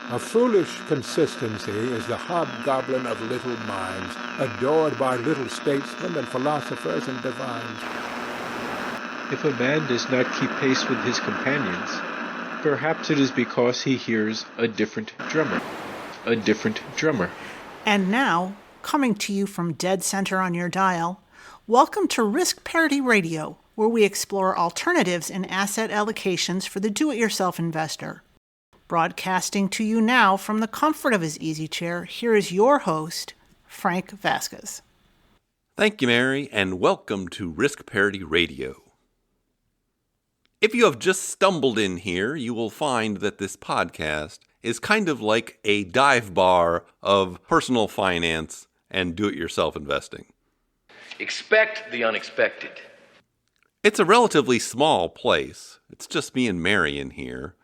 A foolish consistency is the hobgoblin of little minds, adored by little statesmen and philosophers and divines. If a man does not keep pace with his companions, perhaps it is because he hears a different drummer. A different drummer. And now, coming to you from dead center on your dial, welcome to Risk Parity Radio, where we explore alternatives in asset allocations for the do-it-yourself investor. Broadcasting to you now from the comfort of his easy chair, here is your host, Frank Vasquez. Thank you, Mary, and welcome to Risk Parity Radio. If you have just stumbled in here, you will find that this podcast is kind of like a dive bar of personal finance and do-it-yourself investing. Expect the unexpected. It's a relatively small place. It's just me and Mary in here.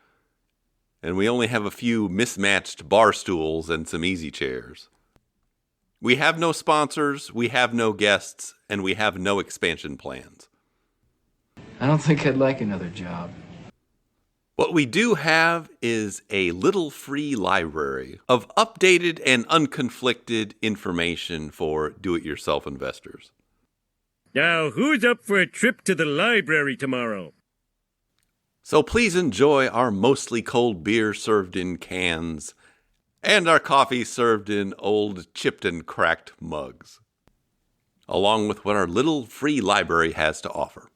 And we only have a few mismatched bar stools and some easy chairs. We have no sponsors, we have no guests, and we have no expansion plans. I don't think I'd like another job. What we do have is a little free library of updated and unconflicted information for do-it-yourself investors. Now, who's up for a trip to the library tomorrow? So please enjoy our mostly cold beer served in cans and our coffee served in old chipped and cracked mugs, along with what our little free library has to offer.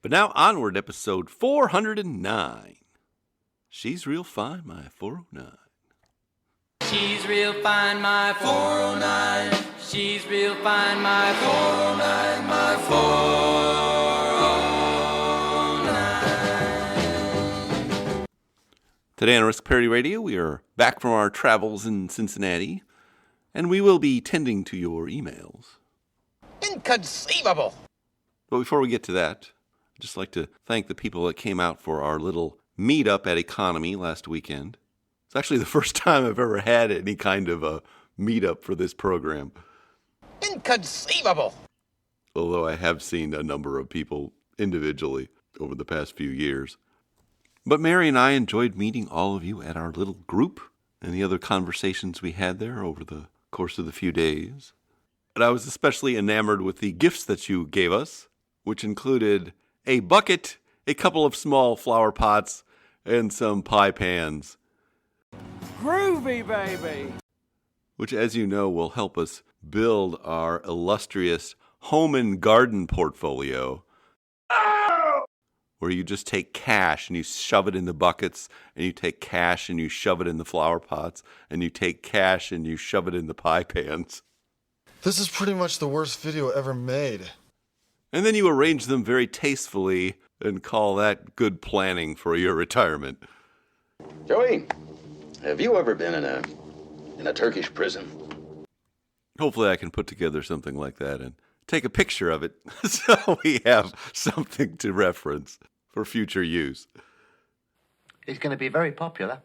But now onward, episode 409. She's real fine, my 409. She's real fine, my 409. She's real fine, my 409, my 409. Today on Risk Parity Radio, we are back from our travels in Cincinnati, and we will be tending to your emails. Inconceivable! But before we get to that, I'd just like to thank the people that came out for our little meetup at Economy last weekend. It's actually the first time I've ever had any kind of a meetup for this program. Inconceivable! Although I have seen a number of people individually over the past few years. But Mary and I enjoyed meeting all of you at our little group and the other conversations we had there over the course of the few days. And I was especially enamored with the gifts that you gave us, which included a bucket, a couple of small flower pots, and some pie pans. Groovy, baby! Which, as you know, will help us build our illustrious home and garden portfolio. Where you just take cash and you shove it in the buckets, and you take cash and you shove it in the flower pots, and you take cash and you shove it in the pie pans. This is pretty much the worst video ever made. And then you arrange them very tastefully and call that good planning for your retirement. Joey, have you ever been in a Turkish prison? Hopefully I can put together something like that and take a picture of it so we have something to reference for future use. It's going to be very popular.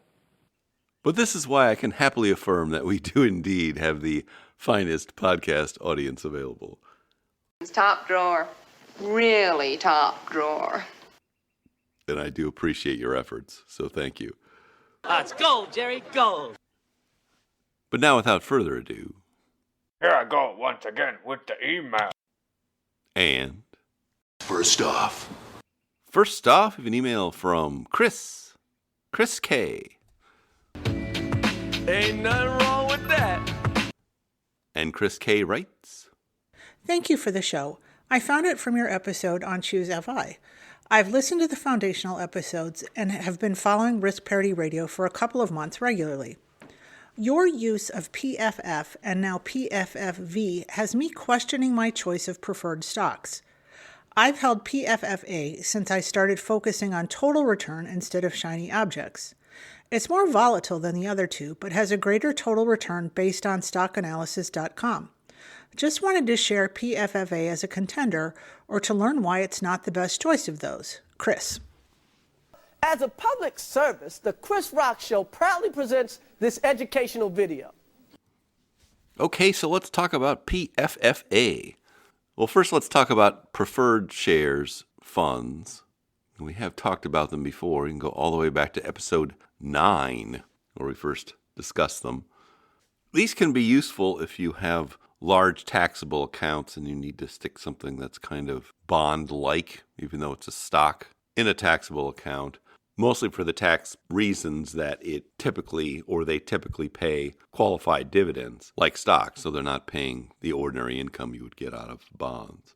But this is why I can happily affirm that we do indeed have the finest podcast audience available. Top drawer. Really top drawer. And I do appreciate your efforts, so thank you. It's gold, Jerry, gold. But now, without further ado... Here I go once again with the email. And... First off, we have an email from Chris K. Ain't nothing wrong with that. And Chris K writes... Thank you for the show. I found it from your episode on Choose FI. I've listened to the foundational episodes and have been following Risk Parity Radio for a couple of months regularly. Your use of PFF and now PFFV has me questioning my choice of preferred stocks. I've held PFFA since I started focusing on total return instead of shiny objects. It's more volatile than the other two, but has a greater total return based on stockanalysis.com. Just wanted to share PFFA as a contender or to learn why it's not the best choice of those. Chris. As a public service, the Chris Rock Show proudly presents this educational video. Okay, so let's talk about PFFA. Well, first let's talk about preferred shares funds. We have talked about them before. You can go all the way back to episode 9, where we first discussed them. These can be useful if you have large taxable accounts and you need to stick something that's kind of bond-like, even though it's a stock, in a taxable account, mostly for the tax reasons that they typically pay qualified dividends, like stocks, so they're not paying the ordinary income you would get out of bonds.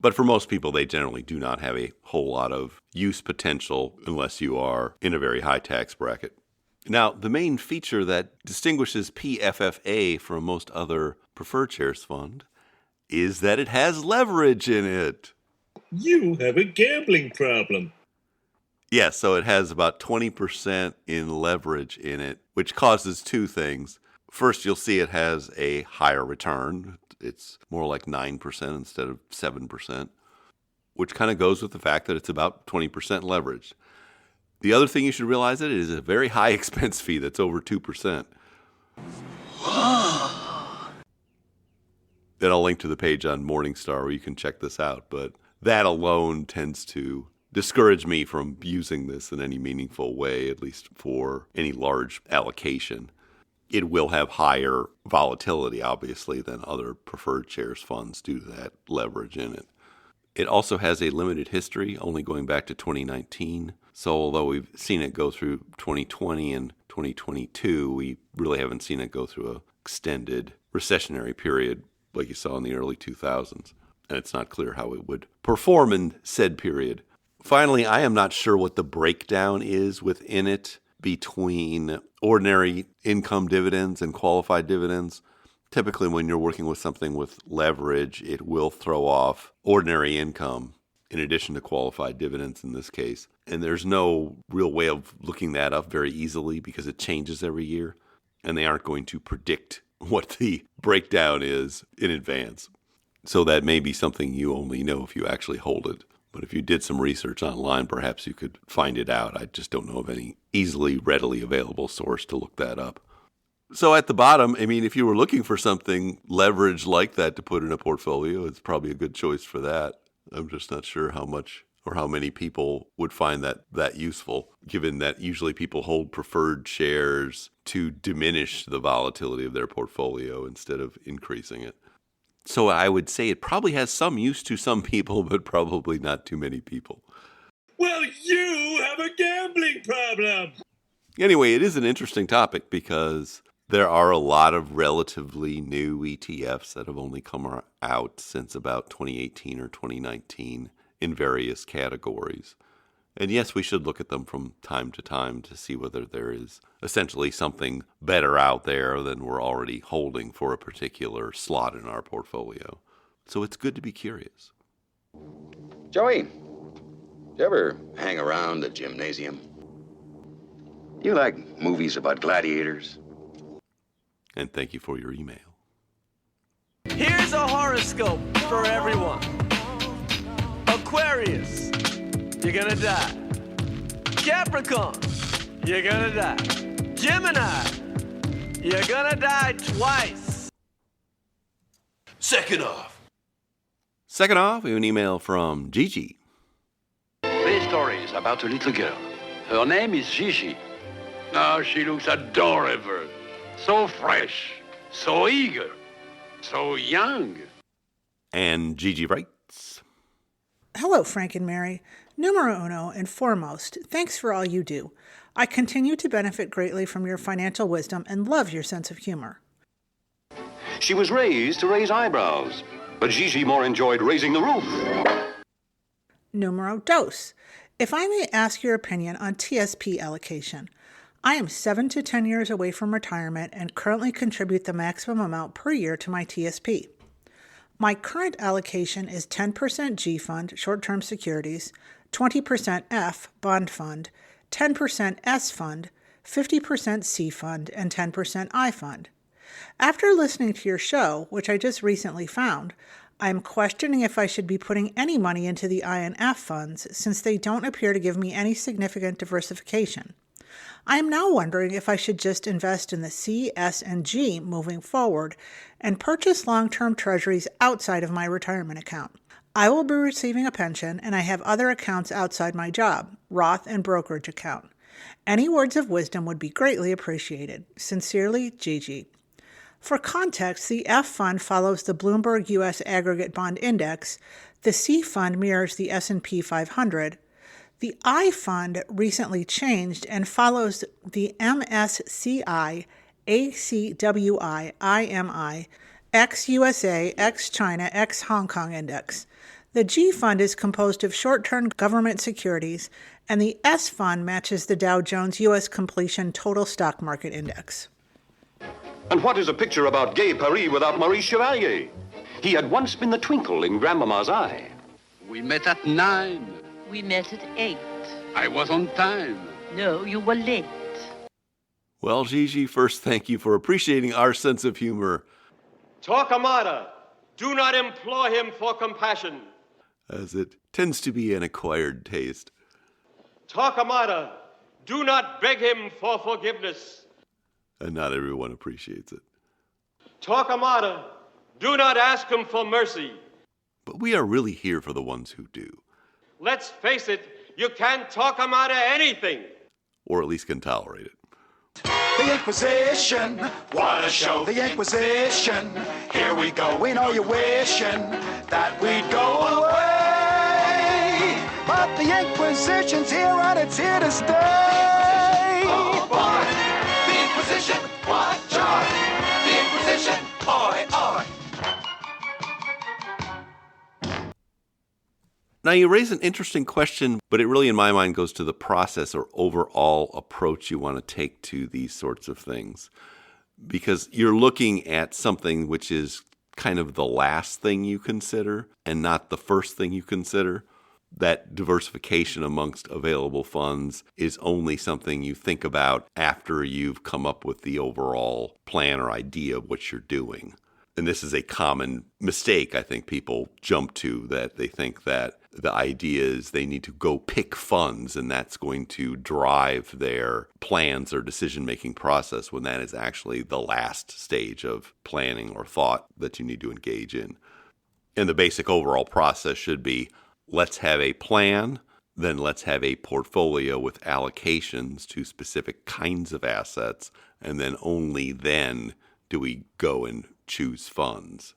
But for most people, they generally do not have a whole lot of use potential unless you are in a very high tax bracket. Now, the main feature that distinguishes PFFA from most other preferred shares fund is that it has leverage in it. You have a gambling problem. Yes, so it has about 20% in leverage in it, which causes two things. First, you'll see it has a higher return. It's more like 9% instead of 7%, which kind of goes with the fact that it's about 20% leveraged. The other thing you should realize is it is a very high expense fee that's over 2%. Then I'll link to the page on Morningstar where you can check this out, but that alone tends to discourage me from using this in any meaningful way, at least for any large allocation. It will have higher volatility, obviously, than other preferred shares funds due to that leverage in it. It also has a limited history, only going back to 2019. So although we've seen it go through 2020 and 2022, we really haven't seen it go through an extended recessionary period like you saw in the early 2000s. And it's not clear how it would perform in said period. Finally, I am not sure what the breakdown is within it between ordinary income dividends and qualified dividends. Typically, when you're working with something with leverage, it will throw off ordinary income in addition to qualified dividends in this case. And there's no real way of looking that up very easily because it changes every year, and they aren't going to predict what the breakdown is in advance. So that may be something you only know if you actually hold it. But if you did some research online, perhaps you could find it out. I just don't know of any easily, readily available source to look that up. So at the bottom, I mean, if you were looking for something leveraged like that to put in a portfolio, it's probably a good choice for that. I'm just not sure how much or how many people would find that useful, given that usually people hold preferred shares to diminish the volatility of their portfolio instead of increasing it. So I would say it probably has some use to some people, but probably not too many people. Well, you have a gambling problem. Anyway, it is an interesting topic because there are a lot of relatively new ETFs that have only come out since about 2018 or 2019 in various categories. And yes, we should look at them from time to time to see whether there is essentially something better out there than we're already holding for a particular slot in our portfolio. So it's good to be curious. Joey, do you ever hang around the gymnasium? You like movies about gladiators? And thank you for your email. Here's a horoscope for everyone. Aquarius, you're gonna die. Capricorn, you're gonna die. Gemini, you're gonna die twice. Second off, we have an email from Gigi. 3 stories about a little girl. Her name is Gigi. Now she looks adorable. So fresh, so eager, so young. And Gigi writes, Hello, Frank and Mary. Numero uno and foremost, thanks for all you do. I continue to benefit greatly from your financial wisdom and love your sense of humor. She was raised to raise eyebrows, but Gigi more enjoyed raising the roof. Numero dos. If I may ask your opinion on TSP allocation. I am 7 to 10 years away from retirement and currently contribute the maximum amount per year to my TSP. My current allocation is 10% G fund, short-term securities, 20% F, bond fund, 10% S fund, 50% C fund, and 10% I fund. After listening to your show, which I just recently found, I am questioning if I should be putting any money into the I and F funds since they don't appear to give me any significant diversification. I am now wondering if I should just invest in the C, S, and G moving forward and purchase long-term treasuries outside of my retirement account. I will be receiving a pension, and I have other accounts outside my job, Roth and brokerage account. Any words of wisdom would be greatly appreciated. Sincerely, Gigi. For context, the F fund follows the Bloomberg U.S. Aggregate Bond Index. The C fund mirrors the S&P 500. The I fund recently changed and follows the MSCI, ACWI, IMI, ex-USA, ex-China, ex-Hong Kong Index. The G fund is composed of short-term government securities, and the S fund matches the Dow Jones U.S. Completion Total Stock Market Index. And what is a picture about gay Paris without Maurice Chevalier? He had once been the twinkle in Grandmama's eye. We met at 9. We met at 8. I was on time. No, you were late. Well, Gigi, first, thank you for appreciating our sense of humor. Torquemada, do not implore him for compassion, as it tends to be an acquired taste. Torquemada, do not beg him for forgiveness. And not everyone appreciates it. Torquemada, do not ask him for mercy. But we are really here for the ones who do. Let's face it, you can't Torquemada anything. Or at least can tolerate it. The Inquisition, what a show. The Inquisition, here we go. We know you're wishing that we'd go away. But the Inquisition's here and it's here to stay. Oh boy, the Inquisition, what joy. The Inquisition, oi, oi. Now, you raise an interesting question, but it really, in my mind, goes to the process or overall approach you want to take to these sorts of things. Because you're looking at something which is kind of the last thing you consider and not the first thing you consider. That diversification amongst available funds is only something you think about after you've come up with the overall plan or idea of what you're doing. And this is a common mistake I think people jump to, that they think that the idea is they need to go pick funds and that's going to drive their plans or decision-making process, when that is actually the last stage of planning or thought that you need to engage in. And the basic overall process should be, let's have a plan, then let's have a portfolio with allocations to specific kinds of assets, and then only then do we go and choose funds.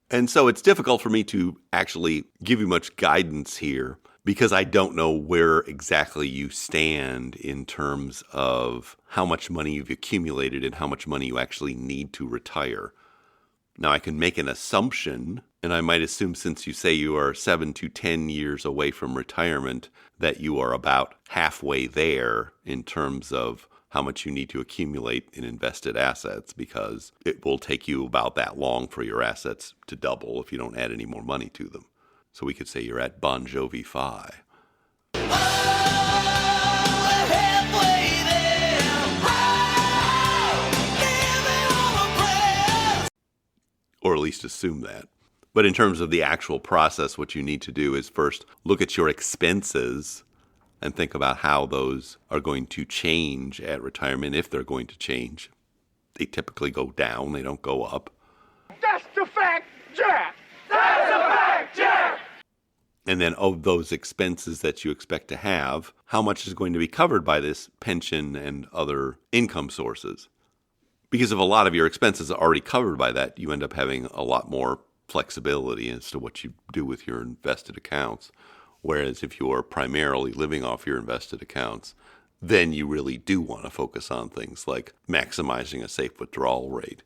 And so it's difficult for me to actually give you much guidance here because I don't know where exactly you stand in terms of how much money you've accumulated and how much money you actually need to retire. Now, I can make an assumption, and I might assume, since you say you are 7 to 10 years away from retirement, that you are about halfway there in terms of how much you need to accumulate in invested assets, because it will take you about that long for your assets to double if you don't add any more money to them. So we could say you're at Bon Jovi-fi. Or at least assume that. But in terms of the actual process, what you need to do is first look at your expenses and think about how those are going to change at retirement, if they're going to change. They typically go down, they don't go up. That's the fact, Jack! That's the fact, Jack! And then of those expenses that you expect to have, how much is going to be covered by this pension and other income sources? Because if a lot of your expenses are already covered by that, you end up having a lot more flexibility as to what you do with your invested accounts. Whereas if you are primarily living off your invested accounts, then you really do want to focus on things like maximizing a safe withdrawal rate.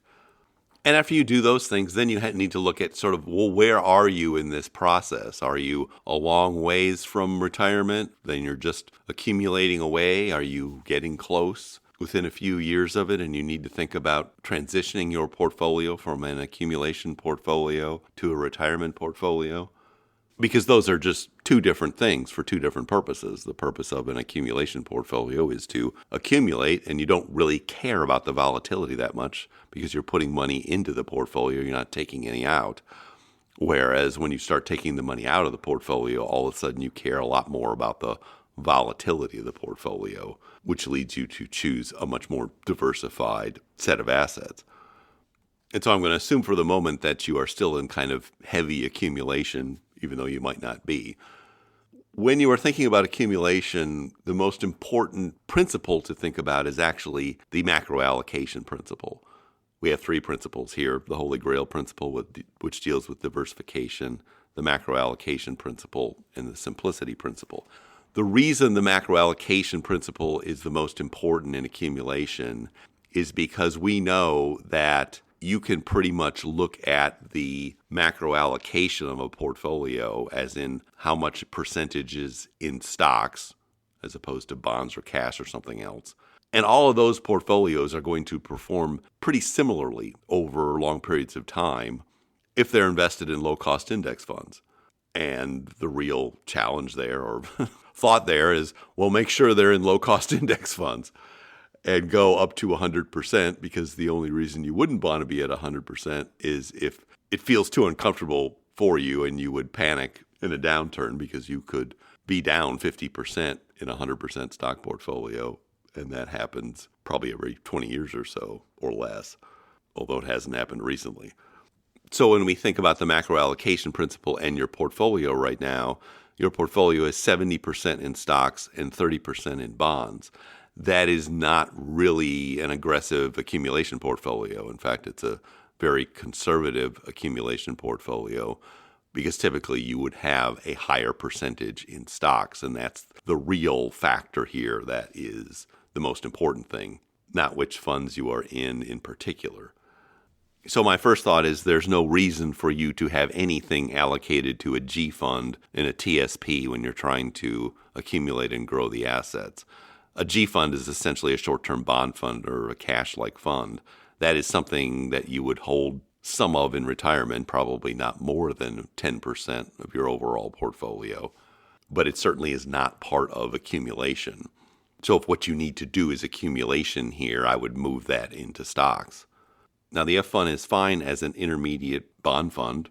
And after you do those things, then you need to look at sort of, well, where are you in this process? Are you a long ways from retirement? Then you're just accumulating away? Are you getting close within a few years of it, and you need to think about transitioning your portfolio from an accumulation portfolio to a retirement portfolio? Because those are just two different things for two different purposes. The purpose of an accumulation portfolio is to accumulate, and you don't really care about the volatility that much because you're putting money into the portfolio, you're not taking any out. Whereas when you start taking the money out of the portfolio, all of a sudden you care a lot more about the volatility of the portfolio, which leads you to choose a much more diversified set of assets. And so I'm going to assume for the moment that you are still in kind of heavy accumulation, even though you might not be. When you are thinking about accumulation, the most important principle to think about is actually the macro allocation principle. We have three principles here: the Holy Grail principle, which deals with diversification, the macro allocation principle, and the simplicity principle. The reason the macro allocation principle is the most important in accumulation is because we know that you can pretty much look at the macro allocation of a portfolio as in how much percentage is in stocks as opposed to bonds or cash or something else. And all of those portfolios are going to perform pretty similarly over long periods of time if they're invested in low-cost index funds. And the real challenge there, or thought there, is, well, make sure they're in low-cost index funds and go up to 100%, because the only reason you wouldn't want to be at 100% is if it feels too uncomfortable for you and you would panic in a downturn, because you could be down 50% in a 100% stock portfolio, and that happens probably every 20 years or so or less, although it hasn't happened recently. So when we think about the macro allocation principle and your portfolio right now, your portfolio is 70% in stocks and 30% in bonds. That is not really an aggressive accumulation portfolio. In fact, it's a very conservative accumulation portfolio, because typically you would have a higher percentage in stocks, and that's the real factor here that is the most important thing, not which funds you are in particular. So my first thought is there's no reason for you to have anything allocated to a G fund in a TSP when you're trying to accumulate and grow the assets. A G fund is essentially a short-term bond fund or a cash-like fund. That is something that you would hold some of in retirement, probably not more than 10% of your overall portfolio. But it certainly is not part of accumulation. So if what you need to do is accumulation here, I would move that into stocks. Now, the F fund is fine as an intermediate bond fund,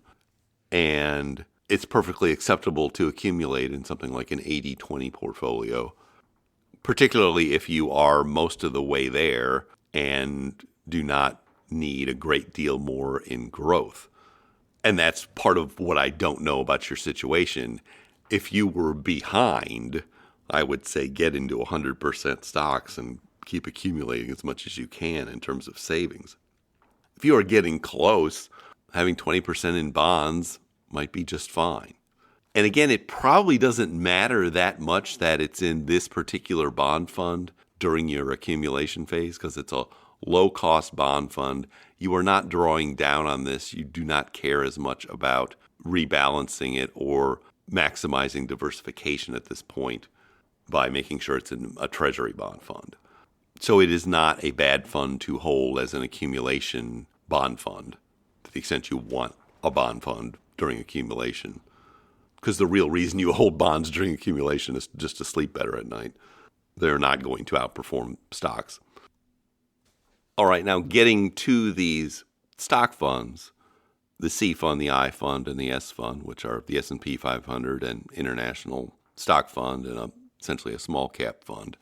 and it's perfectly acceptable to accumulate in something like an 80-20 portfolio, particularly if you are most of the way there and do not need a great deal more in growth. And that's part of what I don't know about your situation. If you were behind, I would say get into 100% stocks and keep accumulating as much as you can in terms of savings. If you are getting close, having 20% in bonds might be just fine. And again, it probably doesn't matter that much that it's in this particular bond fund during your accumulation phase, because it's a low-cost bond fund. You are not drawing down on this. You do not care as much about rebalancing it or maximizing diversification at this point by making sure it's in a treasury bond fund. So it is not a bad fund to hold as an accumulation bond fund, to the extent you want a bond fund during accumulation. Because the real reason you hold bonds during accumulation is just to sleep better at night. They're not going to outperform stocks. All right, now getting to these stock funds, the C fund, the I fund, and the S fund, which are the S&P 500 and international stock fund and essentially a small cap fund.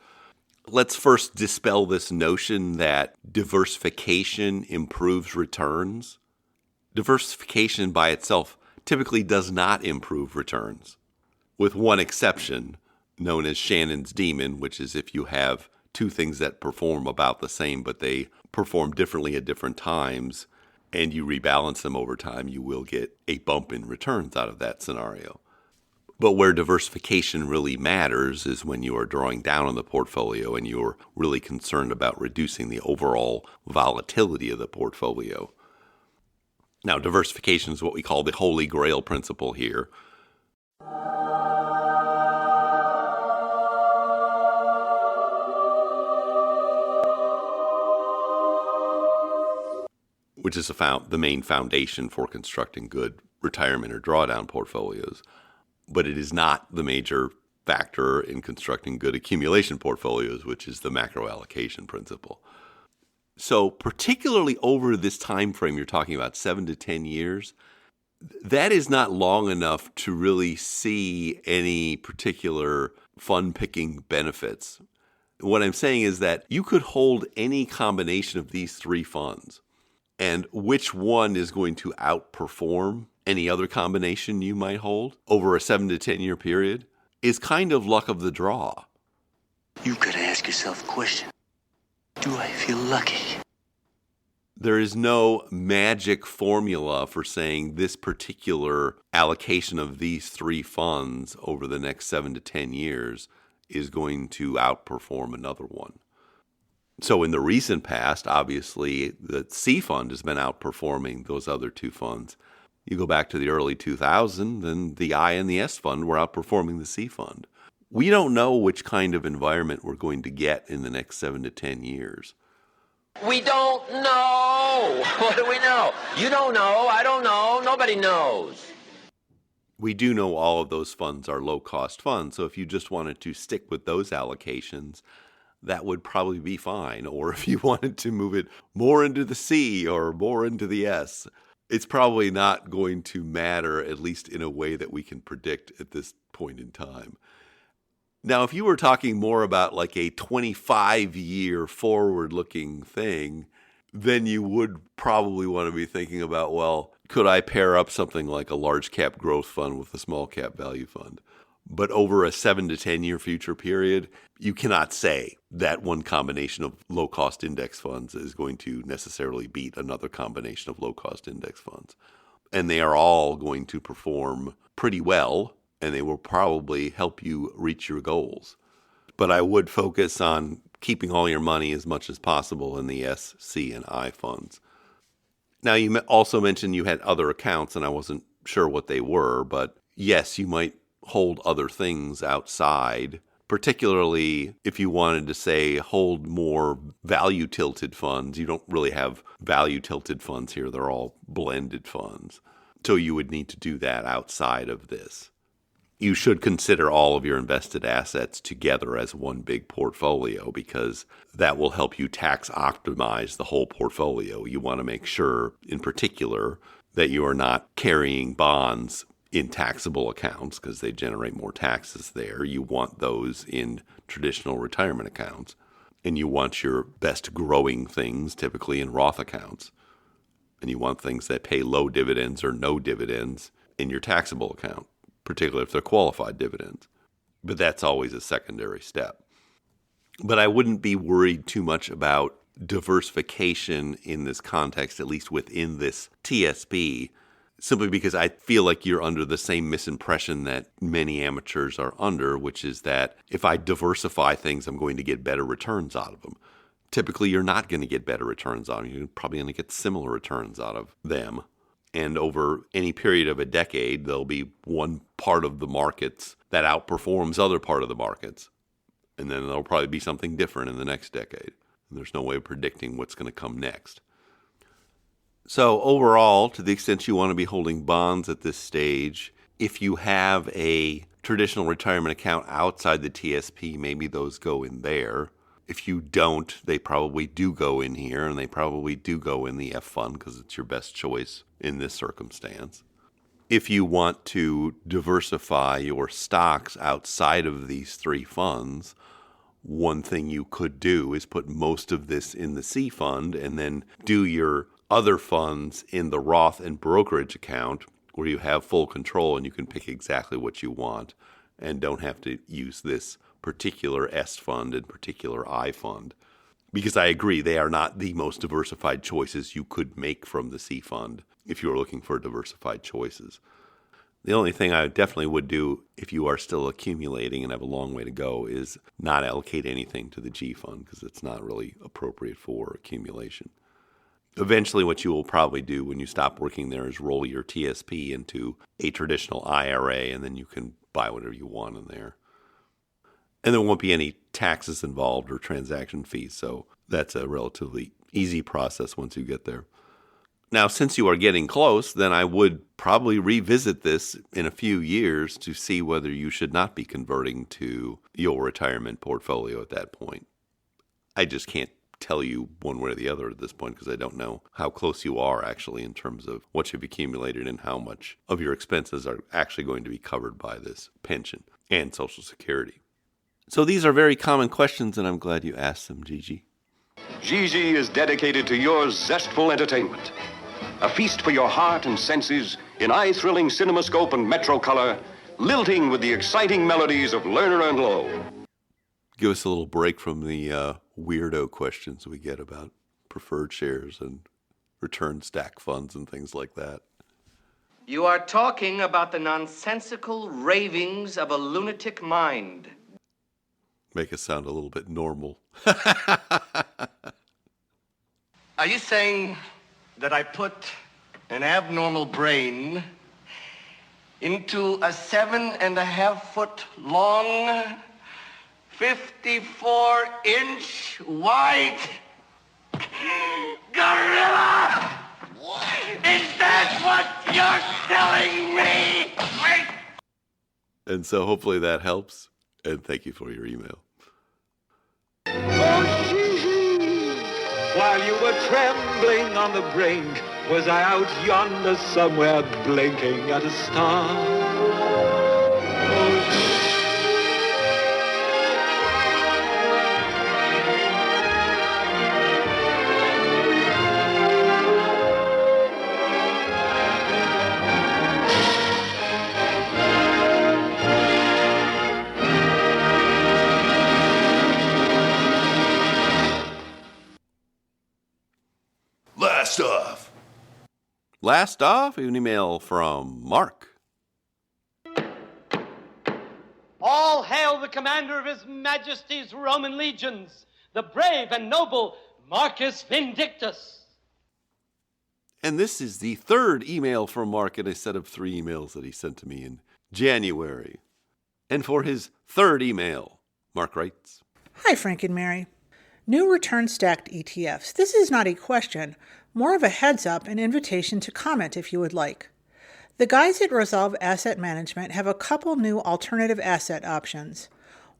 Let's first dispel this notion that diversification improves returns. Diversification by itself typically does not improve returns, with one exception known as Shannon's demon, which is if you have two things that perform about the same, but they perform differently at different times, and you rebalance them over time, you will get a bump in returns out of that scenario. But where diversification really matters is when you are drawing down on the portfolio and you're really concerned about reducing the overall volatility of the portfolio. Now, diversification is what we call the Holy Grail principle here. Which is the main foundation for constructing good retirement or drawdown portfolios. But it is not the major factor in constructing good accumulation portfolios, which is the macro allocation principle. So particularly over this time frame, you're talking about 7 to 10 years, that is not long enough to really see any particular fund-picking benefits. What I'm saying is that you could hold any combination of these three funds, and which one is going to outperform any other combination you might hold over a 7 to 10 year period is kind of luck of the draw. You've got to ask yourself a question. Do I feel lucky? There is no magic formula for saying this particular allocation of these three funds over the next 7 to 10 years is going to outperform another one. So in the recent past, obviously, the C fund has been outperforming those other two funds. You go back to the early 2000s, and the I and the S fund were outperforming the C fund. We don't know which kind of environment we're going to get in the next 7 to 10 years. We don't know. What do we know? You don't know. I don't know. Nobody knows. We do know all of those funds are low-cost funds, so if you just wanted to stick with those allocations, that would probably be fine. Or if you wanted to move it more into the C or more into the S, it's probably not going to matter, at least in a way that we can predict at this point in time. Now, if you were talking more about like a 25-year forward-looking thing, then you would probably want to be thinking about, well, could I pair up something like a large cap growth fund with a small cap value fund? But over a 7 to 10 year future period, you cannot say that one combination of low-cost index funds is going to necessarily beat another combination of low-cost index funds. And they are all going to perform pretty well, and they will probably help you reach your goals. But I would focus on keeping all your money as much as possible in the S, C, and I funds. Now, you also mentioned you had other accounts, and I wasn't sure what they were, but yes, you might hold other things outside, particularly if you wanted to, say, hold more value-tilted funds. You don't really have value-tilted funds here. They're all blended funds. So you would need to do that outside of this. You should consider all of your invested assets together as one big portfolio because that will help you tax optimize the whole portfolio. You want to make sure, in particular, that you are not carrying bonds in taxable accounts because they generate more taxes there. You want those in traditional retirement accounts. And you want your best growing things typically in Roth accounts. And you want things that pay low dividends or no dividends in your taxable account, particularly if they're qualified dividends. But that's always a secondary step. But I wouldn't be worried too much about diversification in this context, at least within this TSP, simply because I feel like you're under the same misimpression that many amateurs are under, which is that if I diversify things, I'm going to get better returns out of them. Typically, you're not going to get better returns out of them. You're probably going to get similar returns out of them. And over any period of a decade, there'll be one part of the markets that outperforms other part of the markets. And then there'll probably be something different in the next decade. And there's no way of predicting what's going to come next. So overall, to the extent you want to be holding bonds at this stage, if you have a traditional retirement account outside the TSP, maybe those go in there. If you don't, they probably do go in here, and they probably do go in the F fund because it's your best choice in this circumstance. If you want to diversify your stocks outside of these three funds, one thing you could do is put most of this in the C fund and then do your other funds in the Roth and brokerage account where you have full control and you can pick exactly what you want and don't have to use this particular S fund and particular I fund. Because I agree, they are not the most diversified choices you could make from the C fund if you are looking for diversified choices. The only thing I definitely would do if you are still accumulating and have a long way to go is not allocate anything to the G fund because it's not really appropriate for accumulation. Eventually, what you will probably do when you stop working there is roll your TSP into a traditional IRA, and then you can buy whatever you want in there. And there won't be any taxes involved or transaction fees, so that's a relatively easy process once you get there. Now, since you are getting close, then I would probably revisit this in a few years to see whether you should not be converting to your retirement portfolio at that point. I just can't tell you one way or the other at this point because I don't know how close you are actually in terms of what you've accumulated and how much of your expenses are actually going to be covered by this pension and Social Security. So these are very common questions, and I'm glad you asked them, Gigi. Gigi is dedicated to your zestful entertainment. A feast for your heart and senses in eye-thrilling CinemaScope and Metro Color, lilting with the exciting melodies of Lerner and Loewe. Give us a little break from the weirdo questions we get about preferred shares and return stack funds and things like that. You are talking about the nonsensical ravings of a lunatic mind. Make us sound a little bit normal. Are you saying that I put an abnormal brain into a 7.5-foot long, 54-inch wide gorilla? Is that what you're telling me? And so hopefully that helps. And thank you for your email. Oh, Gigi, while you were trembling on the brink, was I out yonder somewhere blinking at a star? Last off, an email from Mark. All hail the commander of His Majesty's Roman legions, the brave and noble Marcus Vindictus. And this is the third email from Mark in a set of 3 emails that he sent to me in January. And for his third email, Mark writes, Hi, Frank and Mary. New return stacked ETFs. This is not a question, more of a heads up and invitation to comment if you would like. The guys at Resolve Asset Management have a couple new alternative asset options.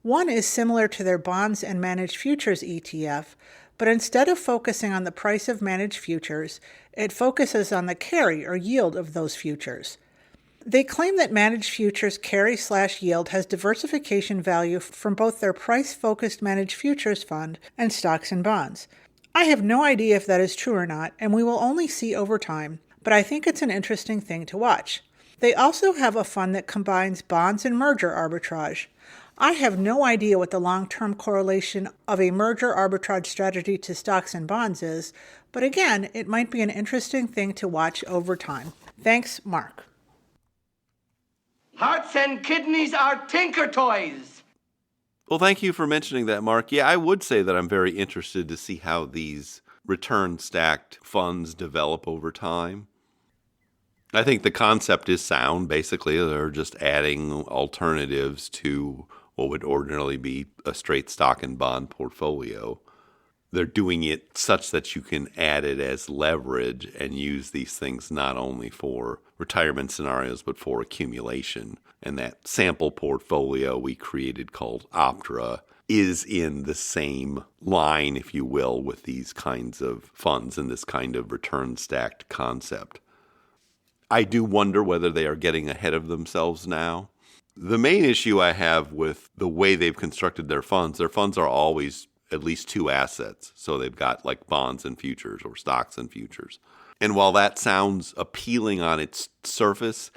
One is similar to their bonds and managed futures ETF, but instead of focusing on the price of managed futures, it focuses on the carry or yield of those futures. They claim that managed futures carry/yield has diversification value from both their price-focused managed futures fund and stocks and bonds. I have no idea if that is true or not, and we will only see over time, but I think it's an interesting thing to watch. They also have a fund that combines bonds and merger arbitrage. I have no idea what the long-term correlation of a merger arbitrage strategy to stocks and bonds is, but again, it might be an interesting thing to watch over time. Thanks, Mark. Hearts and kidneys are tinker toys. Well, thank you for mentioning that, Mark. Yeah, I would say that I'm very interested to see how these return stacked funds develop over time. I think the concept is sound. Basically, they're just adding alternatives to what would ordinarily be a straight stock and bond portfolio. They're doing it such that you can add it as leverage and use these things not only for retirement scenarios, but for accumulation. And that sample portfolio we created called Optra is in the same line, if you will, with these kinds of funds and this kind of return stacked concept. I do wonder whether they are getting ahead of themselves now. The main issue I have with the way they've constructed their funds are always at least 2 assets. So they've got like bonds and futures or stocks and futures. And while that sounds appealing on its surface,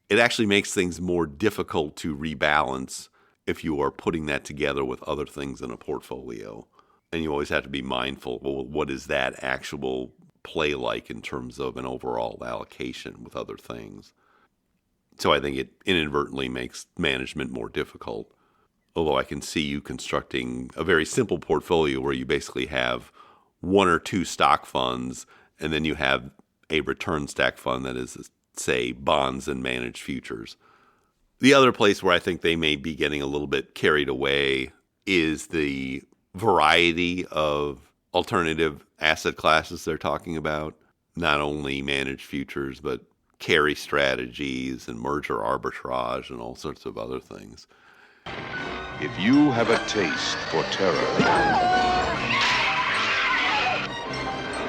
it actually makes things more difficult to rebalance if you are putting that together with other things in a portfolio. And you always have to be mindful, well, what is that actual play like in terms of an overall allocation with other things? So I think it inadvertently makes management more difficult. Although I can see you constructing a very simple portfolio where you basically have 1 or 2 stock funds, and then you have a return stack fund that is, say, bonds and managed futures. The other place where I think they may be getting a little bit carried away is the variety of alternative asset classes they're talking about. Not only managed futures, but carry strategies and merger arbitrage and all sorts of other things. If you have a taste for terror,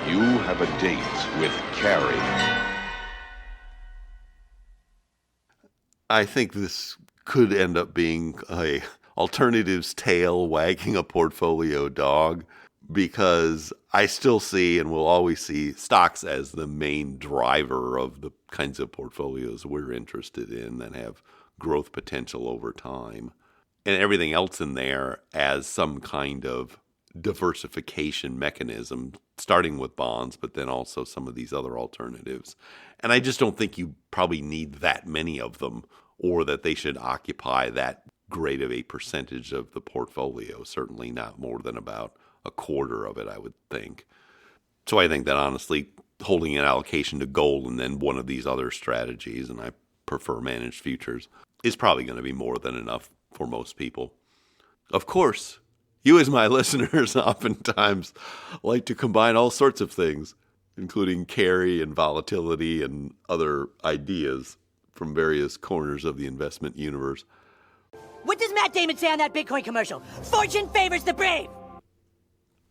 You have a date with Carrie. I think this could end up being a alternatives tail wagging a portfolio dog, because I still see and will always see stocks as the main driver of the kinds of portfolios we're interested in that have growth potential over time, and everything else in there as some kind of diversification mechanism, starting with bonds, but then also some of these other alternatives. And I just don't think you probably need that many of them, or that they should occupy that great of a percentage of the portfolio, certainly not more than about a quarter of it, I would think. So I think that honestly, holding an allocation to gold and then one of these other strategies, and I prefer managed futures, is probably going to be more than enough for most people. Of course, you as my listeners oftentimes like to combine all sorts of things, including carry and volatility and other ideas from various corners of the investment universe. What does Matt Damon say on that Bitcoin commercial? Fortune favors the brave!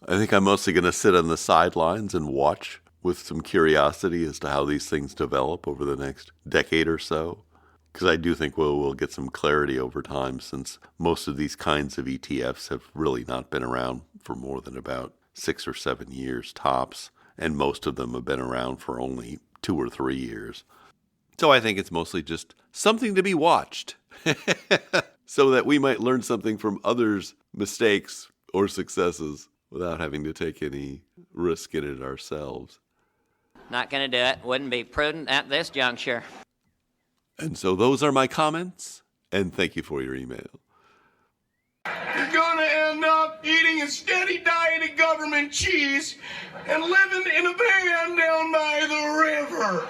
I think I'm mostly going to sit on the sidelines and watch with some curiosity as to how these things develop over the next decade or so, because I do think we'll get some clarity over time, since most of these kinds of ETFs have really not been around for more than about 6 or 7 years tops, and most of them have been around for only 2 or 3 years. So I think it's mostly just something to be watched, so that we might learn something from others' mistakes or successes without having to take any risk in it ourselves. Not gonna do it. Wouldn't be prudent at this juncture. And so those are my comments, and thank you for your email. You're gonna end up eating a steady diet of government cheese and living in a van down by the river.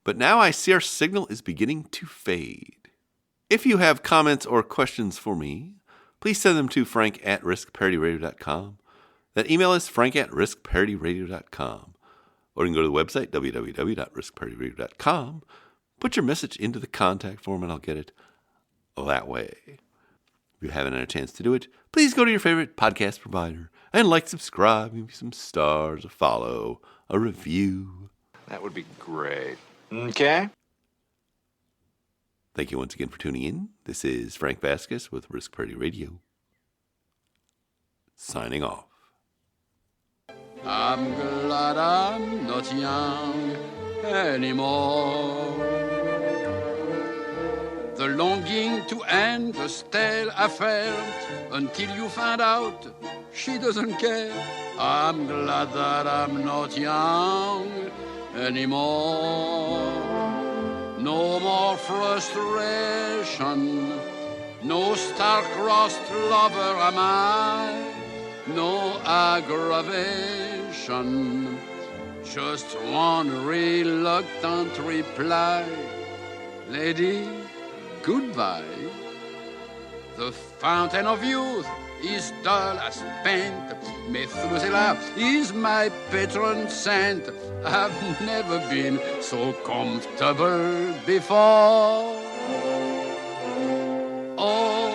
But now I see our signal is beginning to fade. If you have comments or questions for me, please send them to frank@riskparityradio.com. That email is frank@riskparityradio.com. Or you can go to the website, www.riskparityradio.com. Put your message into the contact form and I'll get it that way. If you haven't had a chance to do it, please go to your favorite podcast provider and subscribe, give me some stars, a follow, a review. That would be great. Okay. Thank you once again for tuning in. This is Frank Vasquez with Risk Parity Radio, signing off. I'm glad I'm not young anymore. The longing to end the stale affair until you find out she doesn't care. I'm glad that I'm not young anymore. No more frustration, no star-crossed lover am I, no aggravation, just one reluctant reply. Lady, goodbye. The fountain of youth is dull as paint. Methuselah is my patron saint. I've never been so comfortable before. Oh,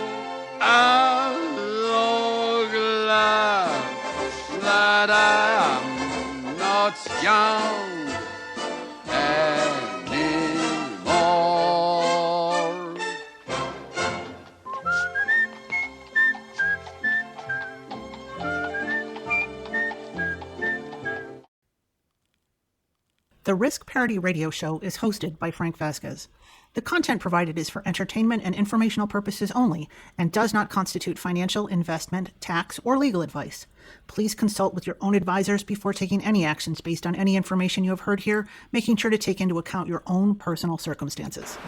I'm so glad that I'm not young anymore. The Risk Parity Radio Show is hosted by Frank Vasquez. The content provided is for entertainment and informational purposes only and does not constitute financial, investment, tax, or legal advice. Please consult with your own advisors before taking any actions based on any information you have heard here, making sure to take into account your own personal circumstances.